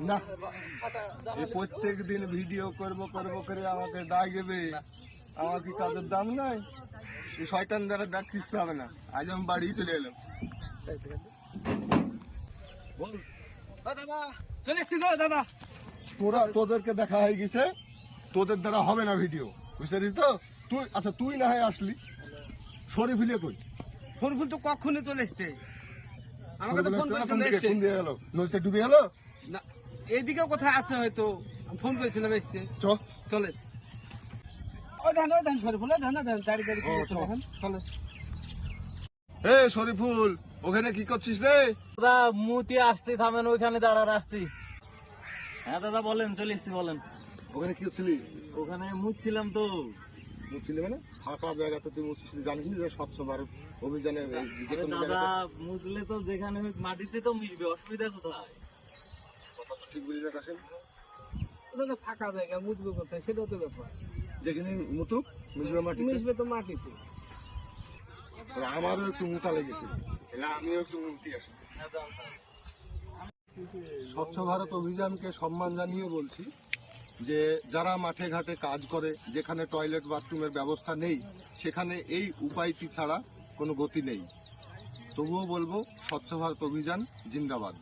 না, এই প্রত্যেক দিন ভিডিও করব করে আমাকে ডাকবে, আমার কি কাজের দাম নাই? এই শয়তান দ্বারা ডাক কিছু হবে না। আজ আমি বাড়ি চলে এলাম। বল দাদা চলে এসছি গো দাদা। তোদেরকে দেখা হয়ে গেছে, তোদের দ্বারা হবে না ভিডিও, বুঝতে পারিস তো? তুই আচ্ছা তুই না হয় আসলি, শরীফুলে কই? শরীফুল তো কখনই চলে এসছে, আমাকে তো ফোন করে চলে শরীফুল এসছে। কোন দিকে গেল? নদীতে ডুবে গেল না, এইদিকেও কোথায় আছে হয়তো, ফোন করেছিলাম এসছে। চলে ওই ধান শরীফুল, দাঁড়িয়ে ও, চল। দেখেন চলে। এ শরীফুল, ওখানে কি করছিস রে? দাদা মুতি আসছি, থামেন, ওইখানে দাঁড়ান আসছি। হ্যাঁ দাদা বলেন, চলে এসছি বলেন। ওখানে কি ছিলি? ওখানে মুতছিলাম তো। মুছলি মানে ফাঁকা জায়গাতে তুই মুছছিলি? জানিস না যে স্বচ্ছ ভারত অভিযানে যে আরে কোনো দাদা জায়গাতে মুতলে তো যেখানে হোক মাটিতে তো মিশবে, অসুবিধা কোথায়? কথা তো ঠিক বুঝলি না কাশেম। দাদা ফাঁকা জায়গা মুদবে কোথায়, সেটাও তো ব্যাপার। যেখানে মুতুক মিশবে মাটিতে। মিশবে তো মাটিতে। আমারও একটু মুতা লেগেছে, এলা আমিও একটু মুতি আসি। স্বচ্ছ ভারত অভিযানকে সম্মান জানিয়ে বলছি যে যারা মাঠে ঘাটে কাজ করে, যেখানে টয়লেট বাথরুমের ব্যবস্থা নেই, সেখানে এই উপায়টি ছাড়া কোনো গতি নেই। তবুও বলবো স্বচ্ছ ভারত অভিযান জিন্দাবাদ।